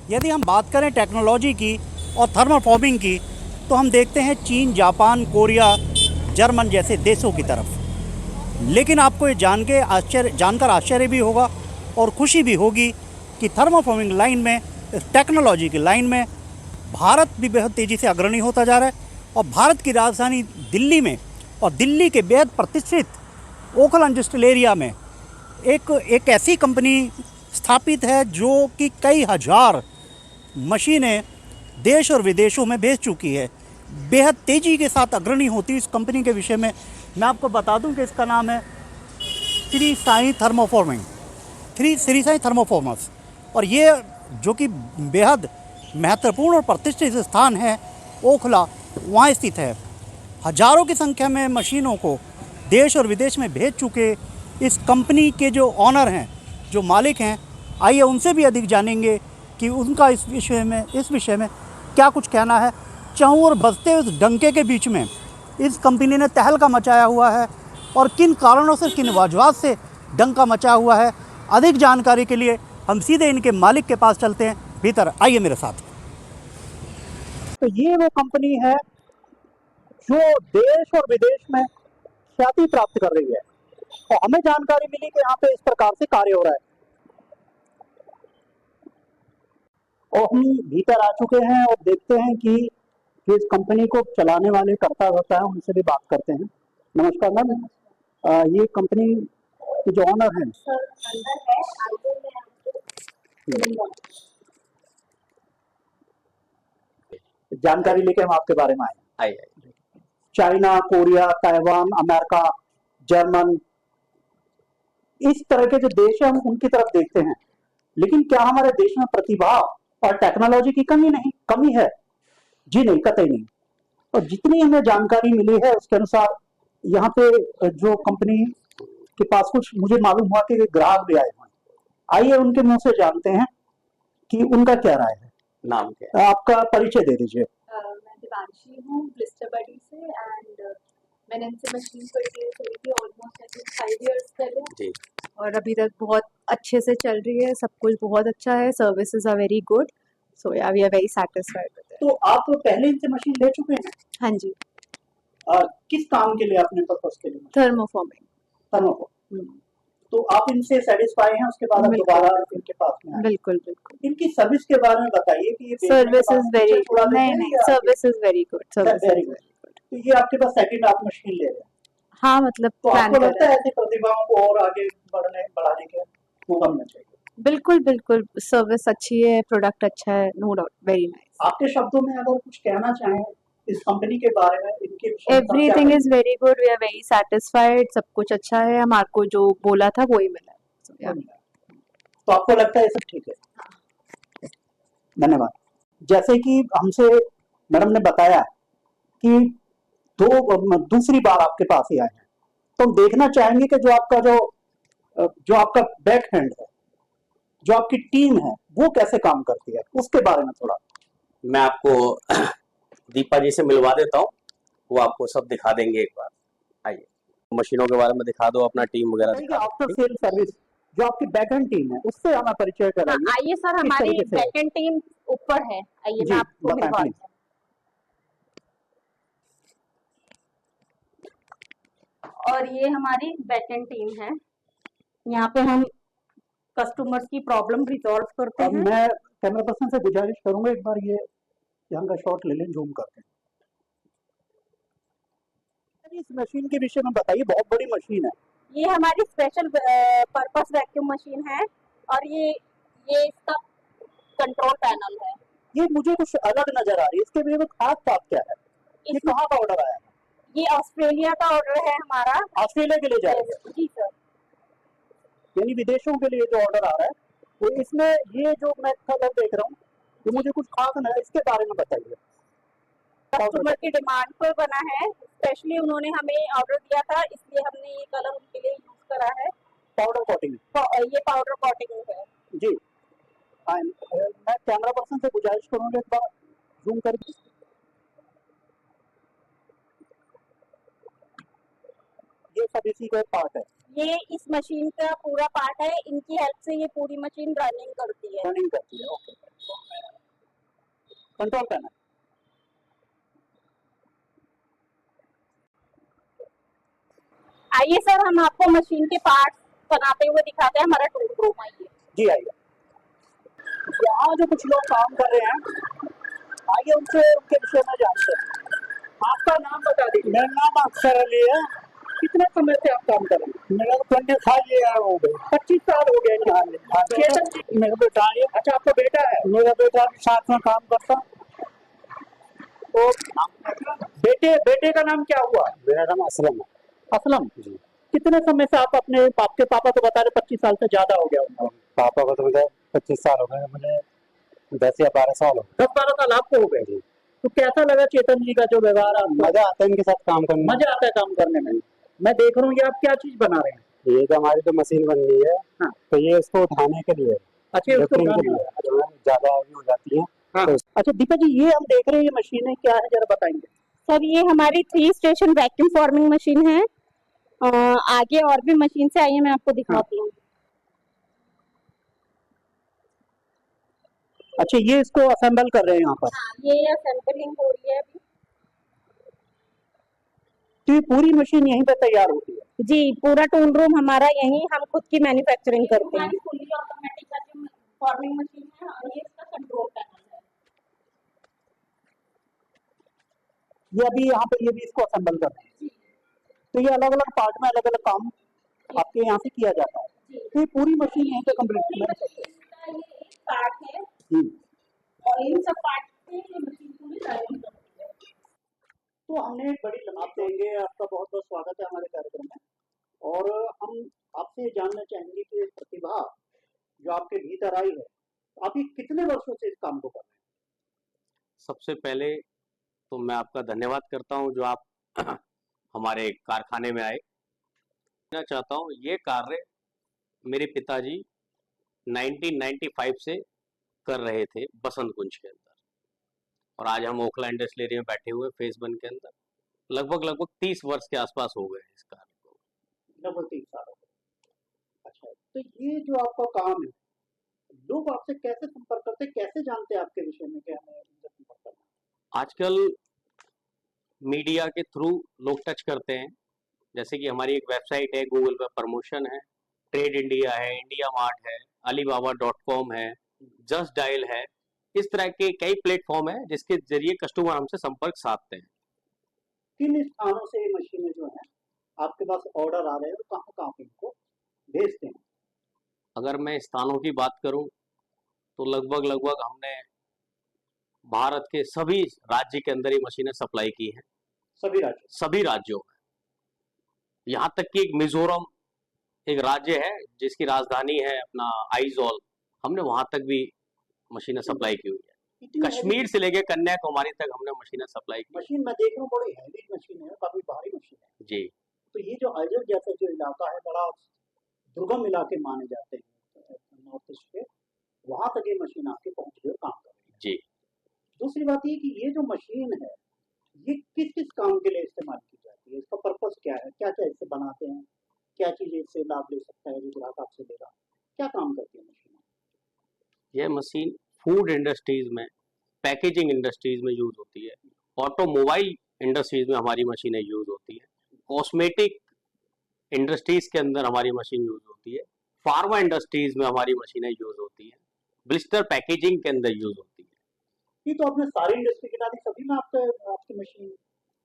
यदि हम बात करें टेक्नोलॉजी की और थर्मोफॉर्मिंग की, तो हम देखते हैं चीन, जापान, कोरिया, जर्मन जैसे देशों की तरफ। लेकिन आपको ये जानकर आश्चर्य भी होगा और खुशी भी होगी कि थर्मोफॉर्मिंग लाइन में, टेक्नोलॉजी की लाइन में भारत भी बेहद तेज़ी से अग्रणी होता जा रहा है। और भारत की राजधानी दिल्ली में और दिल्ली के बेहद प्रतिष्ठित ओखला इंडस्ट्रियल एरिया में एक ऐसी कंपनी स्थापित है जो कि कई हज़ार मशीनें देश और विदेशों में भेज चुकी है। बेहद तेज़ी के साथ अग्रणी होती है। इस कंपनी के विषय में मैं आपको बता दूं कि इसका नाम है श्री साई थर्मोफॉर्मर्स। और ये जो कि बेहद महत्वपूर्ण और प्रतिष्ठित स्थान है ओखला, वहाँ स्थित है। हज़ारों की संख्या में मशीनों को देश और विदेश में भेज चुके इस कंपनी के जो ऑनर हैं, जो मालिक हैं, आइए उनसे भी अधिक जानेंगे कि उनका इस विषय में क्या कुछ कहना है। चाहूँ और बजते उस डंके के बीच में इस कंपनी ने तहलका मचाया हुआ है और किन कारणों से, किन वजूहात से डंका मचाया हुआ है। अधिक जानकारी के लिए हम सीधे इनके मालिक के पास चलते हैं। भीतर आइए मेरे साथ। तो ये वो कंपनी है जो देश और विदेश में ख्याति प्राप्त कर रही है और हमें जानकारी मिली कि यहाँ पे इस प्रकार से कार्य हो रहा है। और हम भीतर आ चुके हैं और देखते हैं कि इस कंपनी को चलाने वाले कर्ता होता है, उनसे भी बात करते हैं। नमस्कार मैम, ये कंपनी के जो ऑनर हैं जानकारी लेके हम आपके बारे में आए। China, Korea, Taiwan, America, German, इस तरह के जो देश हैं हम उनकी तरफ देखते हैं। लेकिन क्या हमारे देश में प्रतिभा और टेक्नोलॉजी की कमी है? जी नहीं, कतई नहीं। और जितनी हमें जानकारी मिली है उसके अनुसार यहाँ पे जो कंपनी के पास कुछ मुझे मालूम हुआ कि ग्राहक भी आए हुए। आइए उनके मुंह से जानते हैं कि उनका क्या राय है। नाम क्या है? आपका परिचय दे दीजिए। मैं दिवांशी हूँ ब्लिस्टर बडी से एंड मैंने इनसे मशीन परचेज करी थी ऑलमोस्ट 5 इयर्स पहले जी। और अभी तक बहुत अच्छे से चल रही है, सब कुछ बहुत अच्छा है, services are very good, so या we are very satisfied with it. तो आप पहले इनसे मशीन ले चुके हैं? हाँ जी। किस काम के लिए, अपने पर्पस के लिए? थर्मोफॉर्मिंग। तो आप इनसे सेटिस्फाई हैं, उसके बाद आप दोबारा इनके पास में आए? बिल्कुल बिल्कुल। इनकी सर्विस के बारे में बताइए कि सर्विस इज वेरी नहीं service is very good, service very good. तो ये आपके पास सेकंड आप मशीन ले रहे हैं? हाँ, मतलब तो आपको लगता है ऐसी प्रतिभाओं को और आगे बढ़ाने के मौका मिलना चाहिए? बिल्कुल बिल्कुल, सर्विस अच्छी है, प्रोडक्ट अच्छा है, नो डाउट, वेरी नाइस। आपके शब्दों में अगर कुछ कहना चाहें इस कंपनी के बारे में, इनके everything is very good, we are very satisfied, सब कुछ अच्छा है, हमारे को जो बोला था वही मिला। तो आपको लगता है ये सब ठीक है? धन्यवाद। जैसे कि हमसे मैडम ने बताया कि दूसरी बार आपके पास ही आए हैं, तो हम देखना चाहेंगे कि जो आपका बैक हैंड है, जो आपकी टीम है, वो कैसे काम करती है, उसके बारे में थोड़ा। मैं आपको दीपा जी से मिलवा देता हूँ, वो आपको सब दिखा देंगे एक बार। आइए, मशीनों के बारे में दिखा दो, अपना टीम वगैरह। आफ्टर सेल सर्विस जो आपकी बैकएंड टीम है, उससे हमारा परिचय कराइए। आइए सर, हमारी बैकएंड टीम ऊपर है, आइए मैं आपको मिलवा दूं। और ये हमारी बैकएंड टीम है, यहाँ पे हम कस्टमर्स की प्रॉब्लम रिजॉल्व करते हैं। मैं कैमरा पर्सन से गुजारिश करूंगा, एक बार ये यहाँ का शॉट ले लें, जूम करके। इस मशीन के विषय में बताइए, बहुत बड़ी मशीन है। ये हमारी स्पेशल पर्पस वैक्यूम मशीन है और ये इसका कंट्रोल पैनल है। ये मुझे कुछ अलग नजर आ रही है, इसके लिए खास बात क्या है? ये कहाँ का ऑर्डर आया है? ये ऑस्ट्रेलिया का ऑर्डर है हमारा। ऑस्ट्रेलिया के लिए जाएगा? जी सर। यानी विदेशों के लिए जो ऑर्डर आ रहा है, तो इसमें ये जो मैं कलर देख रहा हूँ, तो मुझे कुछ खास नहीं है, इसके बारे में बताइए। कस्टमर की डिमांड पर बना है, स्पेशली उन्होंने हमें ऑर्डर दिया था, इसलिए हमने ये कलर उनके लिए यूज करा है। Powder coating? ये पाउडर कोटिंग है जी। मैं कैमरा पर्सन से गुजारिश करूंगा, एक बार जूम करके। ये सब इसी का पार्ट है? ये इस मशीन का पूरा पार्ट है, इनकी हेल्प से ये पूरी मशीन रनिंग करती है। ओके। Control panel. आइए सर, हम आपको मशीन के पार्ट्स बनाते हुए दिखाते हैं। हमारा टूल रूम आइए। जी आइए। यहाँ जो कुछ लोग काम कर रहे हैं, आइए उनसे उनके विषय में जानते हैं। आपका नाम बता दीजिए। मेरा नाम अक्षर अली है। कितने समय से आप काम कर रहे हैं? मेरा 25 ईयर हो गए। 25 साल हो गए। चेतन जी मेरा बेटा है। अच्छा, आपका बेटा है? मेरा बेटा भी साथ में काम करता। तो बेटे का नाम क्या हुआ? मेरा नाम असलम है। असलम जी। कितने समय से आप अपने आपके पापा को बता रहे 25 साल से ज्यादा हो गया उनको? पापा को तो मुझे 25 साल हो गए, मुझे 10 या 12 साल हो गए। 10-12 साल आपको हो गए। तो कैसा लगा चेतन जी का जो व्यवहार? आपको मजा आता है इनके साथ काम करने में। मजा आता है काम करने में। मैं देख रहा हूँ ये आप क्या चीज बना रहे हैं? ये जो हमारी जो मशीन बन रही है, हाँ। तो ये उसको उठाने के लिए, अच्छा, उसको lifting उठाने के लिए ज्यादा हैवी हो जाती है। हाँ। तो अच्छा दीपा जी, ये हम देख रहे हैं ये मशीनें क्या है, जरा बताएंगे? सर, ये हमारी 3 स्टेशन वैक्यूम फॉर्मिंग मशीन है। आगे और भी मशीन से आइए, मैं आपको दिखाती हूँ। अच्छा, ये इसको असेंबल कर रहे हैं यहाँ पर। हाँ, ये असेंबलिंग हो रही है अभी। तो ये पूरी मशीन यहीं पे तैयार होती है? जी, पूरा टूल रूम हमारा यहीं, हम खुद की मैन्युफैक्चरिंग करते हैं। हमारी फुली ऑटोमेटिक का जो फॉर्मिंग मशीन है और ये इसका कंट्रोल पैनल है। ये अभी यहाँ पे ये भी इसको असेंबल कर रहे हैं। तो ये अलग अलग पार्ट में अलग अलग काम आपके यहाँ से किया जाता है। तो ये पूरी मशीन यहीं पे कंप्लीट कर सकते हैं। इसका ये एक पार्ट है और इन सब पार्ट से ये मशीन पूरी रनिंग करती है। तो हमने एक बड़ी आप देंगे, आपका बहुत बहुत स्वागत है हमारे कार्यक्रम में। और हम आपसे ये जानना चाहेंगे कि प्रतिभा जो आपके भीतर आई है, आप ये कितने वर्षों से इस काम को कर रहे हैं? सबसे पहले तो मैं आपका धन्यवाद करता हूं जो आप हमारे कारखाने में आए। मैं चाहता हूं ये कार्य मेरे पिताजी 1995 से कर रहे थे बसंत कुंज के अंदर, और आज हम ओखला इंडस्ट्रियल एरिया में बैठे हुए फेज 1 के अंदर। लगभग 30 वर्ष के आसपास हो गए इस कार्य को। लगभग 30 साल हो गए। अच्छा, तो ये जो आपका काम है, लोग आपसे कैसे संपर्क करते हैं, कैसे जानते हैं आपके विषय में कि हमें इनसे संपर्क करना है? आजकल मीडिया के थ्रू लोग टच करते हैं, जैसे कि हमारी एक वेबसाइट है, गूगल पर प्रमोशन है, ट्रेड इंडिया है, इंडिया मार्ट है, alibaba.com है, जस्ट डायल है। इस तरह के कई प्लेटफॉर्म है जिसके जरिए कस्टमर हमसे संपर्क साधते हैं। किन स्थानों से ये मशीनें जो हैं आपके पास ऑर्डर आ रहे हैं, तो कहाँ कहाँ पे इनको भेजते हैं? अगर मैं स्थानों की बात करूं तो लगभग हमने भारत के सभी राज्य के अंदर ये मशीनें सप्लाई की हैं। सभी राज्यों में, यहाँ तक कि एक मिजोरम एक राज्य है जिसकी राजधानी है अपना आइजॉल, हमने वहां तक भी मशीनें सप्लाई की हुई है। कश्मीर से लेके कन्याकुमारी तक हमने मशीनें सप्लाई की। मशीन मैं देख रहा हूँ बड़ी हैवी मशीन है, काफी भारी मशीन है जी। तो ये जो आइजल जैसा जो इलाका है, बड़ा दुर्गम इलाके माने जाते हैं नॉर्थ ईस्ट के, वहां तक ये मशीन आपके पहुंच गई काम कर रही है। जी। दूसरी बात ये कि ये जो मशीन है, ये किस किस काम के लिए इस्तेमाल की जाती है? इसका पर्पस क्या है? क्या क्या इससे बनाते हैं? क्या चीजें इससे लाभ ले सकता है जो ग्राहक आपसे लेगा? क्या काम करती है मशीन? यह मशीन फूड इंडस्ट्रीज में, पैकेजिंग इंडस्ट्रीज में यूज होती है, ऑटोमोबाइल इंडस्ट्रीज में हमारी मशीनें यूज होती है, कॉस्मेटिक इंडस्ट्रीज के अंदर हमारी मशीन यूज होती है, फार्मा इंडस्ट्रीज में हमारी मशीनें यूज होती है, ब्लिस्टर पैकेजिंग के अंदर यूज होती है। ये तो आपने सारी इंडस्ट्री की डाली, सभी में आपकी मशीन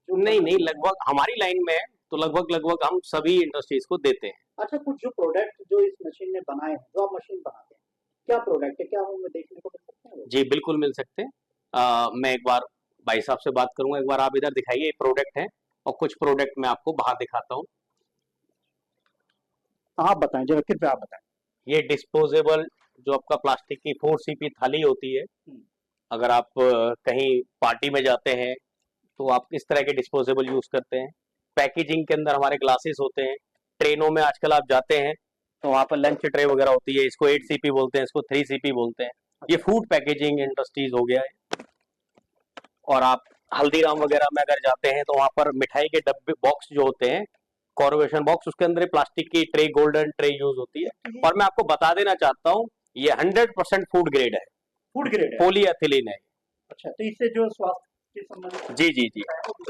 नहीं, लगभग हमारी लाइन में है तो लगभग हम सभी इंडस्ट्रीज को देते हैं। अच्छा, कुछ जो प्रोडक्ट जो इस मशीन ने बनाए हैं, जो आप मशीन बनाते हैं, क्या प्रोडक्ट है? क्या हमें देखने को मिल सकते हैं? जी बिल्कुल मिल सकते हैं। मैं एक बार भाई साहब से बात करूंगा, एक बार आप इधर दिखाइए प्रोडक्ट है, और कुछ प्रोडक्ट मैं आपको बाहर दिखाता हूँ। आप बताएं जरा, कृपया आप बताएं। ये डिस्पोजेबल जो आपका प्लास्टिक की 4CP थाली होती है, अगर आप कहीं पार्टी में जाते हैं तो आप इस तरह के डिस्पोजेबल यूज करते हैं। पैकेजिंग के अंदर हमारे ग्लासेस होते हैं। ट्रेनों में आजकल आप जाते हैं तो वहाँ पर लंच ट्रे वगैरह होती है, इसको 8CP बोलते हैं, इसको 3CP बोलते हैं। ये फूड पैकेजिंग इंडस्ट्रीज हो गया है। और आप हल्दीराम वगैरह में अगर जाते हैं तो वहाँ पर मिठाई के डब्बे बॉक्स जो होते हैं, कॉर्पोरेशन बॉक्स, उसके अंदर प्लास्टिक की ट्रे, गोल्डन ट्रे यूज होती है। और मैं आपको बता देना चाहता हूँ ये 100% फूड ग्रेड है, फूड ग्रेड है, पॉलीएथिलीन है। अच्छा, तो इससे जो स्वास्थ्य के संबंधित जी जी जी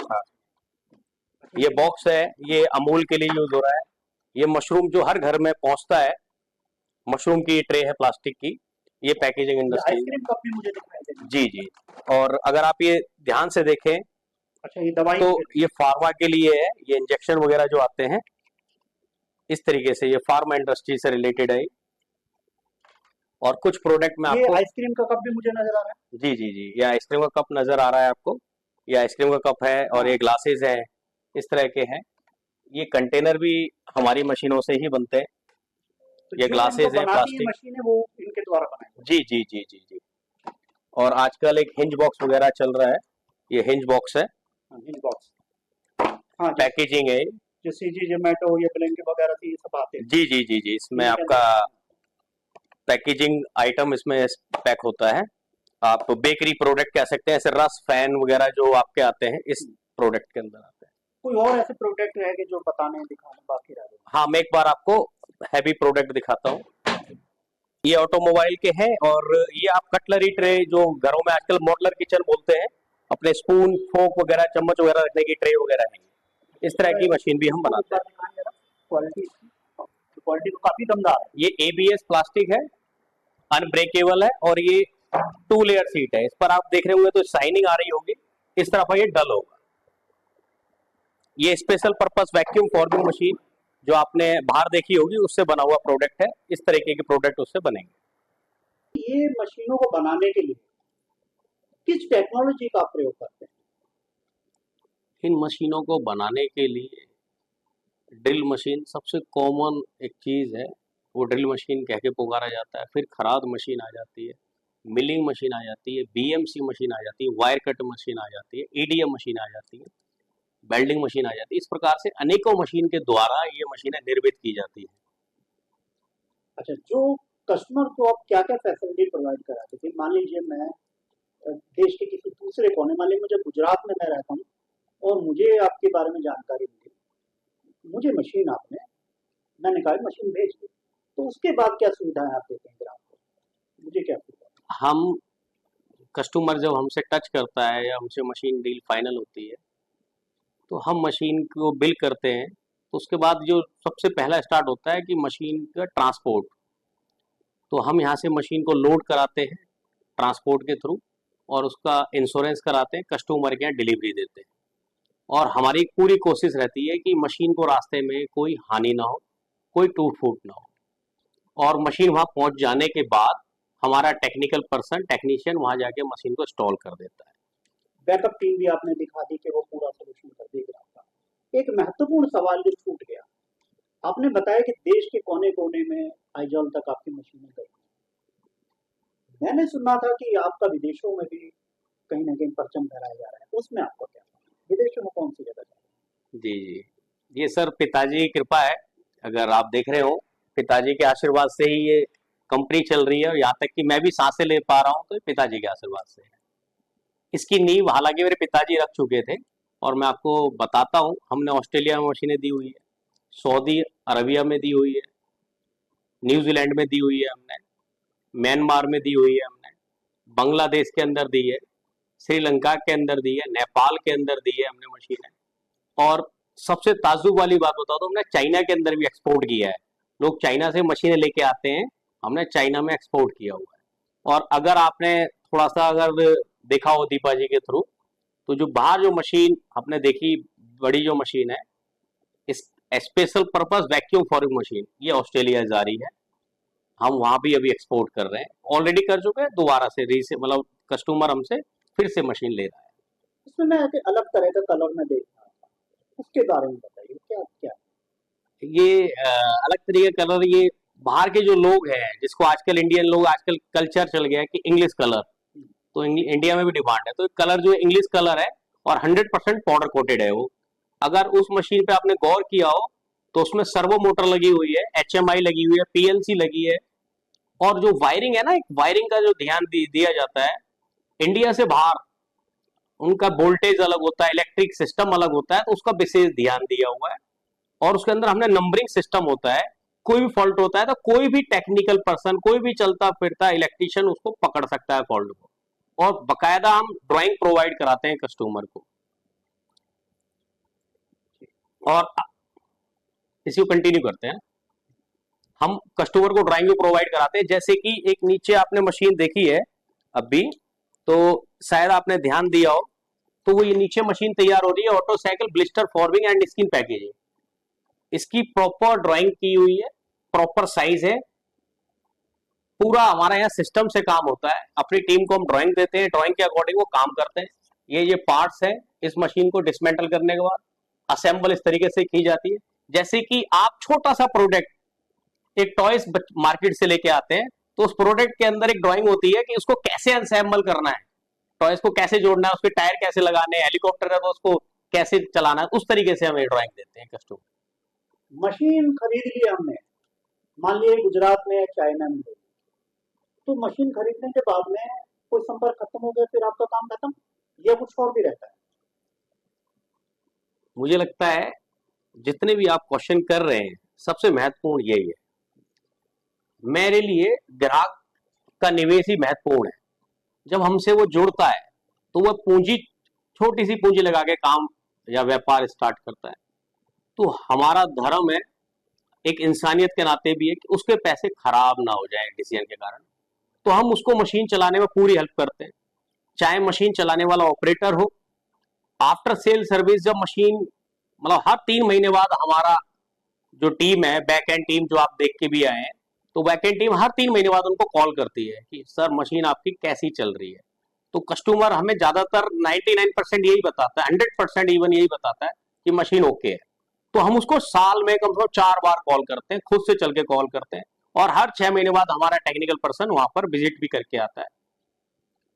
हाँ, ये बॉक्स है, ये अमूल के लिए यूज हो रहा है। ये मशरूम जो हर घर में पहुंचता है, मशरूम की ट्रे है प्लास्टिक की, ये पैकेजिंग इंडस्ट्री। आइसक्रीम कप भी मुझे दिखाई दे रही है। जी जी। और अगर आप ये ध्यान से देखें अच्छा, ये दवाई तो के लिए। ये फार्मा के लिए है, ये इंजेक्शन वगैरह जो आते हैं इस तरीके से, ये फार्मा इंडस्ट्री से रिलेटेड है। और कुछ प्रोडक्ट में ये आपको, आइसक्रीम का कप भी मुझे नजर आ रहा है। जी जी जी, ये आइसक्रीम का कप नजर आ रहा है आपको, ये आइसक्रीम का कप है और ये ग्लासेस है, इस तरह के हैं। ये कंटेनर भी हमारी मशीनों से ही बनते हैं। तो ये जो ग्लासेस इनको है बनाती प्लास्टिक। मशीन है वो इनके द्वारा बनाई। जी जी जी जी जी। और आजकल एक हिंज बॉक्स वगैरह चल रहा है, ये हिंज बॉक्स है, हिंज बॉक्स। हाँ, पैकेजिंग है। जो सीजी जोमेटो ये ब्लिंकिट वगैरह से ये सब आते हैं। जी जी जी जी, इसमें आपका पैकेजिंग आइटम इसमें पैक होता है। आप बेकरी प्रोडक्ट कह सकते हैं, ऐसे रस फैन वगैरह जो आपके आते हैं इस प्रोडक्ट के अंदर आते हैं। कोई और ऐसे प्रोडक्ट रह गए जो बताने दिखाने बाकी रह गए? हाँ, मैं एक बार आपको हैवी प्रोडक्ट दिखाता हूँ। ये ऑटोमोबाइल के हैं और ये आप कटलरी ट्रे जो घरों में आजकल मॉडलर किचन बोलते हैं, अपने स्पून फोक वगैरह चम्मच वगैरह रखने की ट्रे वगैरह है, इस तरह की मशीन भी हम बनाते हैं। क्वालिटी क्वालिटी तो काफी दमदार है। ये ABS प्लास्टिक है, अनब्रेकेबल है और ये 2 लेयर सीट है। इस पर आप देख रहे होंगे तो शाइनिंग आ रही होगी, इस तरफ ये डल होगा। ये special purpose vacuum forming machine जो आपने बाहर देखी होगी उससे बना हुआ प्रोडक्ट है, इस तरीके के प्रोडक्ट उससे बनेंगे। ये मशीनों को बनाने के लिए किस टेक्नोलॉजी का प्रयोग करते हैं? इन मशीनों को बनाने के लिए ड्रिल मशीन सबसे कॉमन एक चीज है, वो ड्रिल मशीन कह के पुकारा जाता है। फिर खराद मशीन आ जाती है, मिलिंग मशीन आ जाती है, BMC मशीन आ जाती है, वायर कट मशीन आ जाती है, EDM मशीन आ जाती है, वेल्डिंग मशीन आ जाती है। इस प्रकार से अनेकों मशीन के द्वारा ये मशीनें निर्मित की जाती है। अच्छा, जो कस्टमर को आप क्या क्या फैसिलिटी प्रोवाइड कराते थे? मान लीजिए मैं देश के किसी दूसरे कोने, मान लीजिए मुझे गुजरात में मैं रहता हूँ और मुझे आपके बारे में जानकारी मिली, मुझे मशीन आपने, मैंने कहा मशीन भेज दी, तो उसके बाद क्या सुविधाएं आप देते हैं ग्राहक को? मुझे क्या सुविधा? हम कस्टमर जब हमसे टच करता है या हमसे मशीन डील फाइनल होती है तो हम मशीन को बिल करते हैं। तो उसके बाद जो सबसे पहला स्टार्ट होता है कि मशीन का ट्रांसपोर्ट। तो हम यहाँ से मशीन को लोड कराते हैं ट्रांसपोर्ट के थ्रू और उसका इंश्योरेंस कराते हैं, कस्टमर के यहाँ डिलीवरी देते हैं। और हमारी पूरी कोशिश रहती है कि मशीन को रास्ते में कोई हानि ना हो, कोई टूट फूट ना हो। और मशीन वहाँ पहुँच जाने के बाद हमारा टेक्निकल पर्सन, टेक्नीशियन वहाँ जाके मशीन को इंस्टॉल कर देता है। बैकअप टीम भी आपने दिखा दी कि वो पूरा सोल्यूशन कर देगी आपका। एक महत्वपूर्ण सवाल जो छूट गया, आपने बताया कि देश के कोने कोने में आइजॉल तक आपकी मशीनें गई। मैंने सुना था कि आपका विदेशों में भी कहीं ना कहीं परचम फहराया जा रहा है, उसमें आपको क्या, विदेशों में कौन सी जगह जा रही है? जी जी, ये सर पिताजी की कृपा है। अगर आप देख रहे हो, पिताजी के आशीर्वाद से ही ये कंपनी चल रही है और यहाँ तक कि मैं भी सांसें ले पा रहा हूँ तो पिताजी के आशीर्वाद से है। इसकी नींव हालांकि मेरे पिताजी रख चुके थे और मैं आपको बताता हूँ, हमने ऑस्ट्रेलिया में मशीनें दी हुई है, सऊदी अरबिया में दी हुई है, न्यूजीलैंड में दी हुई है हमने, म्यांमार में दी हुई है हमने, बांग्लादेश के अंदर दी है, श्रीलंका के अंदर दी है, नेपाल के अंदर दी है हमने मशीनें। और सबसे ताज्जुब वाली बात बता दो, हमने चाइना के अंदर भी एक्सपोर्ट किया है। लोग चाइना से मशीनें लेके आते हैं, हमने चाइना में एक्सपोर्ट किया हुआ है। और अगर आपने थोड़ा सा अगर देखा हो दीपा जी के थ्रू, तो जो बाहर जो मशीन आपने देखी, बड़ी जो मशीन है, इस special purpose vacuum forming machine, ये ऑस्ट्रेलिया जा रही है। हम वहां भी अभी एक्सपोर्ट कर रहे हैं, ऑलरेडी कर चुके हैं, दोबारा से मतलब कस्टमर हमसे फिर से मशीन ले रहा है। इसमें मैं ऐसे अलग तरह का कलर में देख रहा था, उसके बारे में बताइए क्या क्या? ये अलग तरीके का कलर, ये बाहर के जो लोग हैं, जिसको आजकल इंडियन लोग, आजकल कल्चर चल गया है कि इंग्लिश कलर, तो इंडिया में भी डिमांड है। तो कलर जो इंग्लिश कलर है और 100% पाउडर कोटेड है वो। अगर उस मशीन पे आपने गौर किया हो तो उसमें सर्वो मोटर लगी हुई है, HMI लगी हुई है, PLC लगी है। और जो वायरिंग है ना, एक वायरिंग का जो ध्यान दिया जाता है, इंडिया से बाहर उनका वोल्टेज अलग होता है, इलेक्ट्रिक सिस्टम अलग होता है, तो उसका विशेष ध्यान दिया हुआ है। और उसके अंदर हमने नंबरिंग सिस्टम होता है, कोई भी फॉल्ट होता है तो कोई भी टेक्निकल पर्सन, कोई भी चलता फिरता इलेक्ट्रिशियन उसको पकड़ सकता है फॉल्ट को। और बकायदा हम ड्राइंग प्रोवाइड कराते हैं कस्टमर को। और इसी को कंटिन्यू करते हैं, हम कस्टमर को ड्राइंग भी प्रोवाइड कराते हैं। जैसे कि एक नीचे आपने मशीन देखी है अभी, तो शायद आपने ध्यान दिया हो, तो वो ये नीचे मशीन तैयार हो रही है, auto cycle blister forming and skin packaging. इसकी प्रॉपर ड्राइंग की हुई है, प्रॉपर साइज है, पूरा हमारा यहाँ सिस्टम से काम होता है। अपनी टीम को हम ड्राइंग देते हैं, ड्राइंग के अकॉर्डिंग वो काम करते हैं। ये पार्ट्स है, इस मशीन को डिसमेंटल करने के बाद असेंबल इस तरीके से की जाती है। जैसे कि आप छोटा सा प्रोडक्ट एक टॉयज मार्केट से लेके आते हैं, तो उस प्रोडक्ट के अंदर एक ड्राइंग होती है कि उसको कैसे असेंबल करना है, टॉयज को कैसे जोड़ना है, उसके टायर कैसे लगाने हैं, हेलीकॉप्टर है तो उसको कैसे चलाना है, उस तरीके से हम ये ड्राइंग देते हैं कस्टमर। मशीन खरीद ली हमने, मान लीजिए गुजरात में या चाइना में, तो मशीन खरीदने के बाद में कोई संपर्क खत्म हो गया, फिर आपका काम खत्म, या कुछ और भी रहता है? मुझे लगता है जितने भी आप क्वेश्चन कर रहे हैं, सबसे महत्वपूर्ण यही है। मेरे लिए ग्राहक का निवेश ही महत्वपूर्ण है। जब हमसे वो जुड़ता है तो वह पूंजी, छोटी सी पूंजी लगा के काम या व्यापार स्टार्ट करता है, तो हमारा धर्म है, एक इंसानियत के नाते भी है कि उसके पैसे खराब ना हो जाए डिसीजन के कारण। तो हम उसको मशीन चलाने में पूरी हेल्प करते हैं, चाहे मशीन चलाने वाला ऑपरेटर हो, आफ्टर सेल सर्विस। जब मशीन मतलब हर 3 महीने बाद हमारा जो टीम है, बैक एंड टीम जो आप देख के भी आए हैं, तो बैक एंड टीम हर 3 महीने बाद उनको कॉल करती है कि सर मशीन आपकी कैसी चल रही है। तो कस्टमर हमें ज्यादातर 99% यही बताता है, 100% इवन यही बताता है कि मशीन ओके है। तो हम उसको साल में कम से कम 4 बार कॉल करते हैं, खुद से चल के कॉल करते हैं, और हर 6 महीने बाद हमारा टेक्निकल पर्सन वहां पर विजिट भी करके आता है।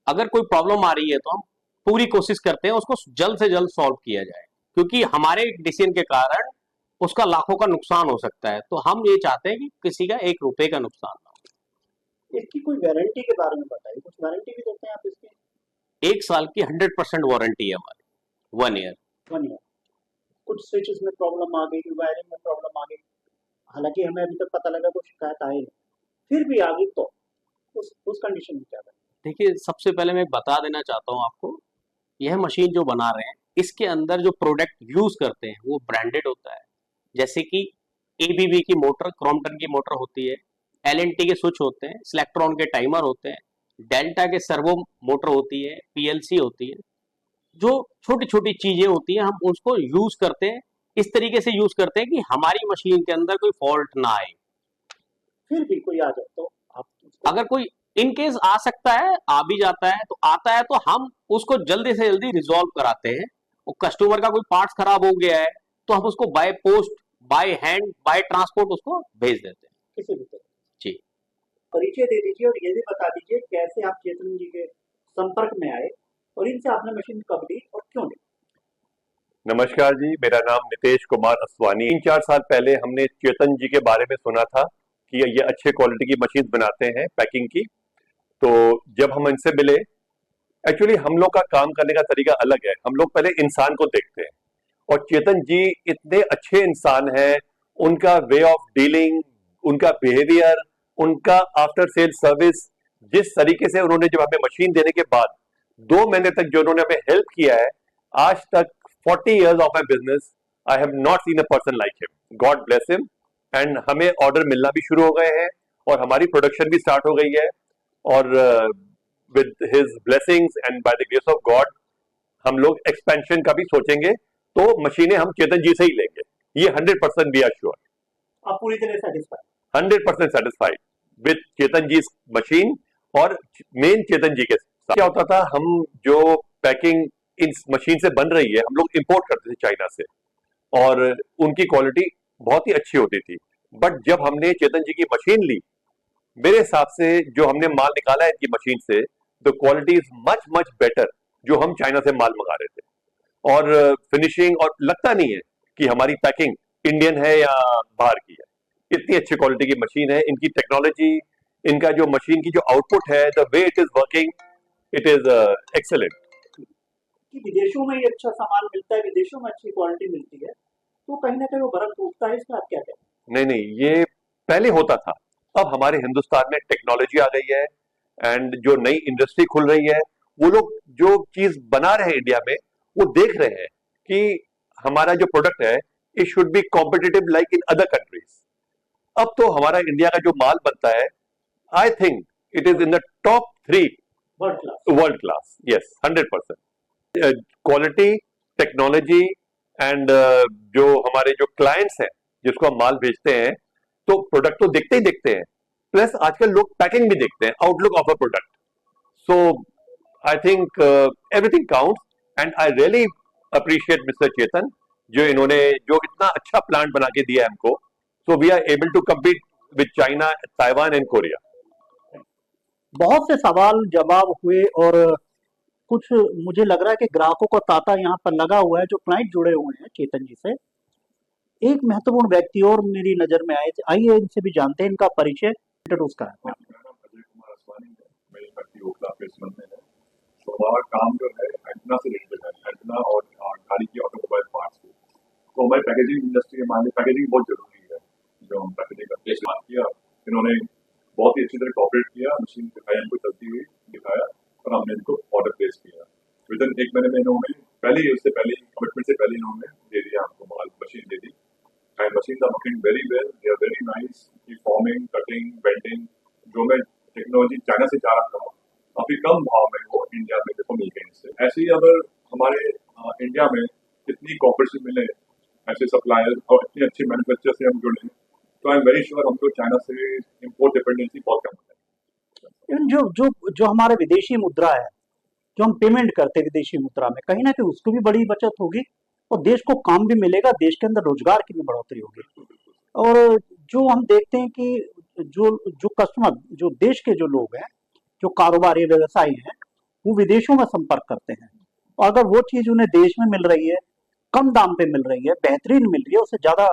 अगर कोई प्रॉब्लम आ रही है तो हम पूरी कोशिश करते हैं उसको जल्द से जल्द सॉल्व किया जाए, क्योंकि हमारे डिसीजन के कारण उसका लाखों का नुकसान हो सकता है। तो हम ये चाहते हैं कि किसी का 1 रुपए का नुकसान ना हो। इसकी कोई वारंटी के बारे में बताइए, कुछ वारंटी भी देते हैं आप इसकी? 1 साल की 100% वारंटी है हमारी, 1 ईयर। 1 ईयर। कुछ स्विचेस में प्रॉब्लम आ गई, वायरिंग में प्रॉब्लम आ गई, हालांकि हमें अभी तक पता लगा कोई शिकायत आई नहीं, फिर भी आ गई, तो उस कंडीशन में क्या करें? देखिए, सबसे पहले मैं बता देना चाहता हूँ आपको, यह मशीन जो बना रहे हैं, इसके अंदर जो प्रोडक्ट यूज करते हैं वो ब्रांडेड होता है। जैसे कि एबीबी की मोटर, क्रॉम्पटन की मोटर होती है, एलएनटी के स्विच होते हैं, सिलेक्ट्रॉन के टाइमर होते हैं, डेल्टा के सर्वो मोटर होती है, पीएलसी होती है। जो छोटी छोटी चीजें होती हैं हम उसको यूज करते हैं, इस तरीके से यूज करते हैं कि हमारी मशीन के अंदर कोई फॉल्ट ना आए। फिर भी कोई आ जाए तो आप अगर कोई इन केस आ सकता है, आ भी जाता है, तो आता है तो हम उसको जल्दी से जल्दी रिजॉल्व कराते हैं। और कस्टमर का कोई पार्ट्स खराब हो गया है तो हम उसको by post, by hand, by transport उसको भेज देते हैं। किसी भी तरह जी। परिचय दे दीजिए और ये भी बता दीजिए कैसे आप चेतन जी के संपर्क में आए और इनसे आपने मशीन कब ली और क्यों ली? नमस्कार जी, मेरा नाम नितेश कुमार असवानी। 3-4 साल पहले हमने चेतन जी के बारे में सुना था कि ये अच्छे क्वालिटी की मशीन बनाते हैं पैकिंग की। तो जब हम इनसे मिले, एक्चुअली हम लोग का काम करने का तरीका अलग है। हम लोग पहले इंसान को देखते हैं, और चेतन जी इतने अच्छे इंसान हैं, उनका वे ऑफ डीलिंग, उनका बिहेवियर, उनका आफ्टर सेल सर्विस, जिस तरीके से उन्होंने जब हमें मशीन देने के बाद 2 महीने तक जो उन्होंने हमें हेल्प किया है, आज तक 40 years of my business, I have not seen a person like him. God bless him. And हमें ऑर्डर मिलना भी शुरू हो गए हैं और हमारी प्रोडक्शन भी स्टार्ट हो गई है, और with his blessings and by the grace of God हम लोग एक्सपेंशन का भी सोचेंगे। तो मशीनें हम चेतन जी से ही लेंगे, ये 100% बी आर श्योर। आप पूरी तरह satisfied? 100% satisfied with Chetan ji machine, और मेन चेतन जी के साथ क्या होता था, हम जो पैकिंग इस मशीन से बन रही है हम लोग इंपोर्ट करते थे चाइना से, और उनकी क्वालिटी बहुत ही अच्छी होती थी। बट जब हमने चेतन जी की मशीन ली, मेरे हिसाब से जो हमने माल निकाला है इनकी मशीन से, the quality is much much better जो हम चाइना से माल मंगा रहे थे। और फिनिशिंग, और लगता नहीं है कि हमारी पैकिंग इंडियन है या बाहर की है। इतनी अच्छी क्वालिटी की मशीन है, इनकी टेक्नोलॉजी, इनका जो मशीन की जो आउटपुट है, the way it is working, it is excellent. कि विदेशों में ये अच्छा सामान मिलता है, विदेशों में अच्छी क्वालिटी मिलती है, तो कहीं ना कहीं वो भरम टूटता है, इसका आप क्या कहते हैं? नहीं नहीं, ये पहले होता था, अब हमारे हिंदुस्तान में टेक्नोलॉजी आ गई है, एंड जो नई इंडस्ट्री खुल रही है वो लोग जो चीज बना रहे हैं इंडिया में, वो देख रहे हैं कि हमारा जो प्रोडक्ट है it should be competitive like in other countries. अब तो हमारा इंडिया का जो माल बनता है, I think it is in the top 3 world class. Yes, 100%। Quality, technology and जो हमारे जो क्लाइंट्स हैं जिसको हम माल भेजते हैं, तो प्रोडक्ट तो देखते ही देखते हैं, प्लस आजकल लोग पैकिंग भी देखते हैं, outlook of a product. So I think everything counts and I really appreciate mister Chetan, जो इन्होंने जो इतना अच्छा प्लांट बना के दिया है हमको। So we are able to compete with China, Taiwan and Korea. बहुत से सवाल जवाब हुए और कुछ मुझे लग रहा है कि ग्राहकों का तांता यहाँ पर लगा हुआ है। जो क्लाइंट जुड़े हुए हैं चेतन जी से, एक महत्वपूर्ण व्यक्ति और मेरी नजर में आए, आइए इनसे भी जानते हैं, इनका परिचय इंट्रोड्यूस कराएं। मेरा नाम अजय कुमार असवानी है, मेरी फैक्ट्री ओखला प्लेसमेंट में है। तो हमारा काम जो है एंटेना से रिलेटेड है, एंटेना और गाड़ी की ऑटोमोबाइल पार्ट्स को। तो हमारी पैकेजिंग इंडस्ट्री, हमारे पैकेजिंग बहुत जरूरी है। जो हम पैकेजिंग का इस्तेमाल किया, इन्होंने बहुत ही अच्छी तरह कॉपरेट किया, मशीन दिखाई हमको चलती हुई दिखाया और हमने इनको ऑर्डर प्लेस किया। विद इन 1 महीने में इन्होंने उससे पहले कमिटमेंट से पहले इन्होंने दे दिया हमको माल, मशीन दे दी। And machine are working very well, they are very nice. Forming, cutting, bending, जो मैं टेक्नोलॉजी चाइना से जा रहा था, काफी कम भाव में वो इंडिया में देखो मिल गई इससे। ऐसे ही अगर हमारे इंडिया में इतनी कॉपरेशन मिले, ऐसे सप्लायर्स और इतने अच्छे मैन्युफैक्चर से हम जुड़े, तो आई एम वेरी श्योर हमको चाइना से इम्पोर्ट डिपेंडेंसी बहुत कम हो जाएगी। जो जो जो हमारे विदेशी मुद्रा है, जो हम पेमेंट करते हैं विदेशी मुद्रा में, कहीं ना कहीं उसको भी बड़ी बचत होगी और देश को काम भी मिलेगा, देश के अंदर रोजगार की भी बढ़ोतरी होगी। और जो हम देखते हैं कि जो कस्टमर, जो देश के जो लोग हैं, जो कारोबारी व्यवसायी हैं, वो विदेशों में संपर्क करते हैं, और अगर वो चीज उन्हें देश में मिल रही है, कम दाम पे मिल रही है, बेहतरीन मिल रही है, उससे ज्यादा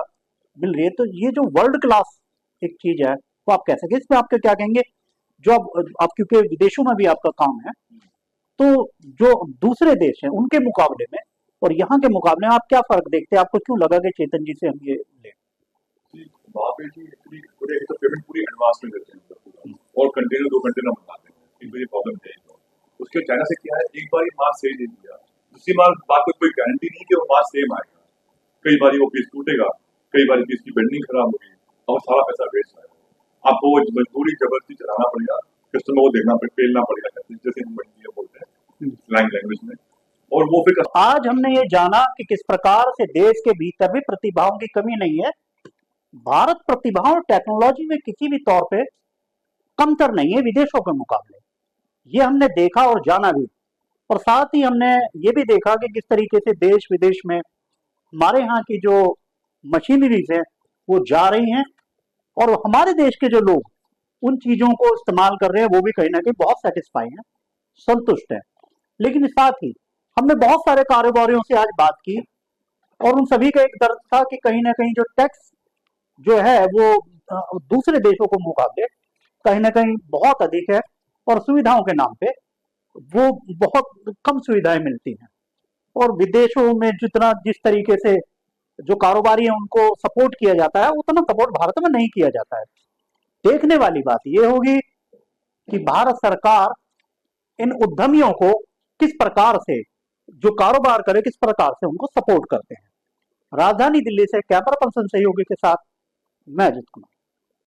मिल रही है, तो ये जो वर्ल्ड क्लास एक चीज है वो आप कह सके। इसमें आपके क्या कहेंगे? जो आप क्योंकि विदेशों में भी आपका काम है, तो जो दूसरे देश हैं उनके मुकाबले में और यहाँ के मुकाबले में आप क्या फर्क देखते हैं? आपको क्यों लगा कि चेतन जी से हम ये लें? वहाँ पे जी एक्चुअली पूरे तो पेमेंट पूरी एडवांस में देते हैं और कंटेनर 2 कंटेनर मंगाते हैं, इनको ये प्रॉब्लम है। उसके चाइना से क्या है, एक बार माल सही दे दिया, दूसरी बार बात कोई गारंटी नहीं कि वो माल सेम आएगा। कई बार वो पीस टूटेगा, कई बार पीस की बेंडिंग खराब होगी और सारा पैसा वेस्ट आएगा। आपको वो मजबूरी जबरदस्ती चलाना पड़ेगा, कस्टमर को देखना पेलना पड़ेगा, जैसे हम मंडी बोलते हैं लैंग्वेज में। और वो फिर आज हमने ये जाना कि किस प्रकार से देश के भीतर भी प्रतिभाओं की कमी नहीं है। भारत प्रतिभाओं और टेक्नोलॉजी में किसी भी तौर पे कमतर नहीं है विदेशों के मुकाबले। ये हमने देखा और जाना भी, और साथ ही हमने ये भी देखा कि किस तरीके से देश विदेश में हमारे यहाँ की जो मशीनरीज हैं वो जा रही हैं, और हमारे देश के जो लोग उन चीजों को इस्तेमाल कर रहे हैं वो भी कहीं ना कहीं बहुत सेटिस्फाई हैं, संतुष्ट हैं। लेकिन साथ ही हमने बहुत सारे कारोबारियों से आज बात की और उन सभी का एक दर्द था कि कहीं ना कहीं जो टैक्स जो है वो दूसरे देशों को मुकाबले कहीं ना कहीं बहुत अधिक है, और सुविधाओं के नाम पे वो बहुत कम सुविधाएं मिलती हैं। और विदेशों में जिस तरीके से जो कारोबारी हैं उनको सपोर्ट किया जाता है, उतना सपोर्ट भारत में नहीं किया जाता है। देखने वाली बात ये होगी कि भारत सरकार इन उद्यमियों को किस प्रकार से, जो कारोबार करे, किस प्रकार से उनको सपोर्ट करते हैं। राजधानी दिल्ली से कैमरा पर्सन सहयोगी के साथ मैं अजित कुमार।